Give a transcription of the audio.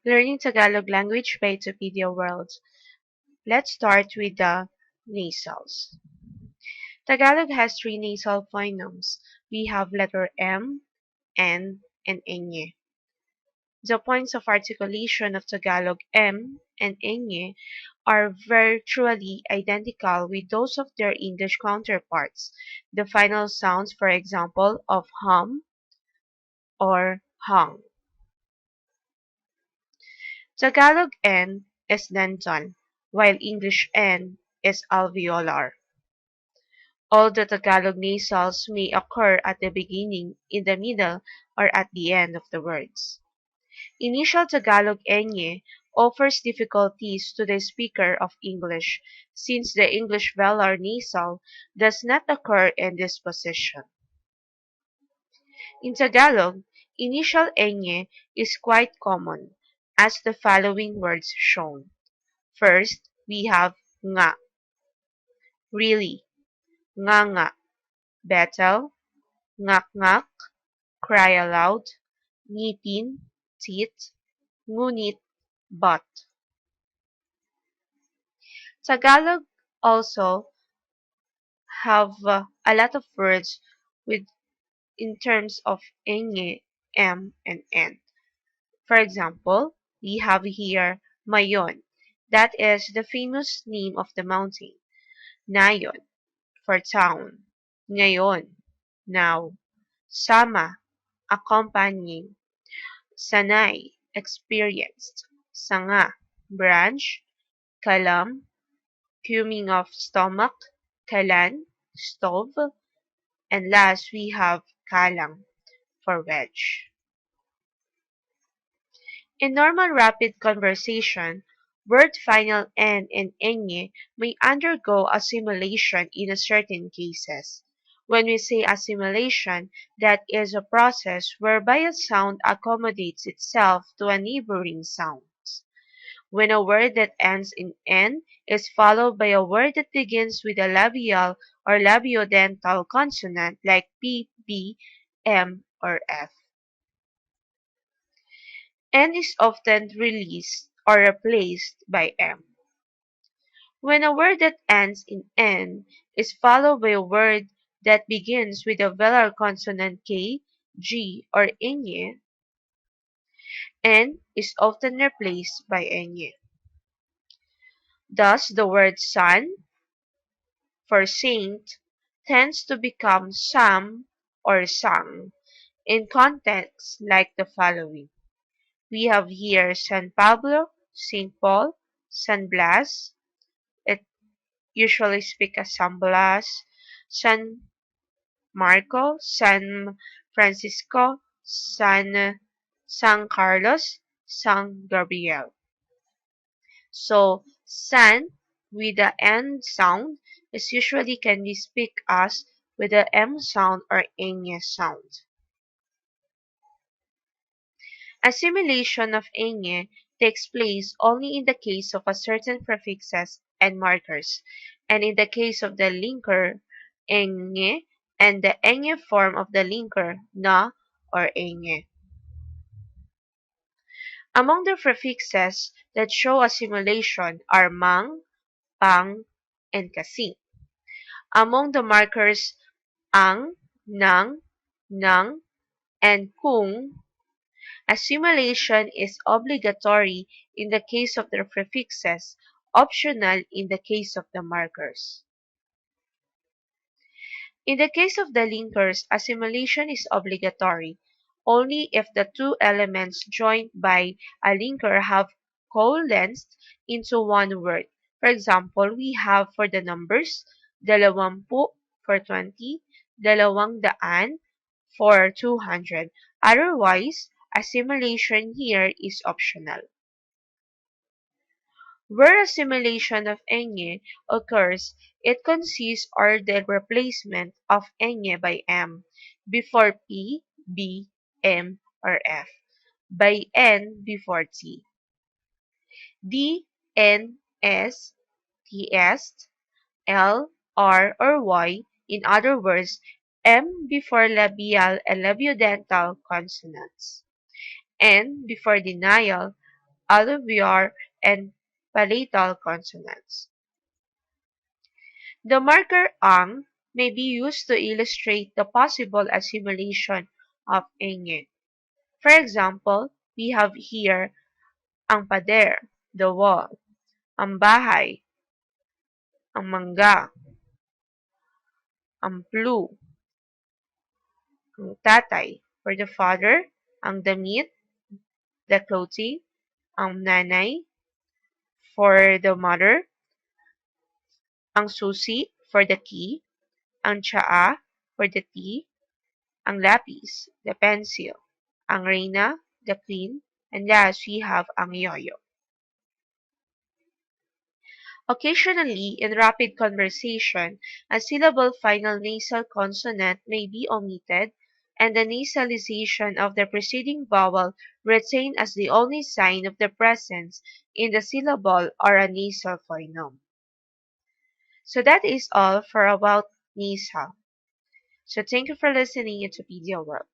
Learning Tagalog language by Edupedia World. Let's start with the nasals. Tagalog has three nasal phonemes. We have letter M, N, and Ñ. The points of articulation of Tagalog M and Ñ are virtually identical with those of their English counterparts. The final sounds, for example, of hum or hung. Tagalog N is dental, while English N is alveolar. All the Tagalog nasals may occur at the beginning, in the middle, or at the end of the words. Initial Tagalog Ñ offers difficulties to the speaker of English, since the English velar nasal does not occur in this position. In Tagalog, initial Ñ is quite common, as the following words shown. First, we have nga, really, nga, betel, ngak, cry aloud, ngitin, teeth, ngunit, but. Tagalog also have a lot of words with in terms of enge, m, and n. For example, we have here mayon. That is the famous name of the mountain. Nayon, for town. Ngayon, now. Sama, accompanying. Sanay, experienced. Sanga, branch. Kalam, fuming of stomach. Kalan, stove. And last, we have kalang, for wedge. In normal rapid conversation, word final n and ñ may undergo assimilation in a certain cases. When we say assimilation, that is a process whereby a sound accommodates itself to a neighboring sound. When a word that ends in n is followed by a word that begins with a labial or labiodental consonant like p, b, m, or f. N is often released or replaced by M. When a word that ends in N is followed by a word that begins with a velar consonant K, G, or ñ, N is often replaced by ñ. Thus, the word sun, for saint, tends to become sam or sang in contexts like the following. We have here San Pablo, Saint Paul, San Blas. It usually speaks as San Blas, San Marco, San Francisco, San Carlos, San Gabriel. So San with the N sound is usually can be speak as with the M sound or ñ sound. Assimilation of ñ takes place only in the case of a certain prefixes and markers, and in the case of the linker ñ and the ñ form of the linker na or ñ. Among the prefixes that show assimilation are mang, pang, and kasi. Among the markers ang, nang, and kung, assimilation is obligatory in the case of the prefixes, optional in the case of the markers. In the case of the linkers, assimilation is obligatory only if the two elements joined by a linker have coalesced into one word. For example, we have for the numbers, dalawampu for 20, dalawang daan for 200. Otherwise, assimilation here is optional. Where assimilation of ñ occurs, it consists or the replacement of ñ by m before p, b, m, or f, by n before t. D, n, s, ts, l, r, or y, in other words, m before labial and labiodental consonants, n before denial, alveolar, and palatal consonants. The marker ang may be used to illustrate the possible assimilation of ñ. For example, we have here ang pader, the wall, ang bahay, ang mangga, ang plu, ang tatay, for the father, ang damit, the clothing, ang nanay, for the mother, ang susi, for the key, ang tsaa, for the tea, ang lapis, the pencil, ang reyna, the queen, and last we have ang yoyo. Occasionally, in rapid conversation, a syllable final nasal consonant may be omitted, and the nasalization of the preceding vowel retained as the only sign of the presence in the syllable or a nasal phoneme. So that is all for about nasal. So thank you for listening to Edupedia World.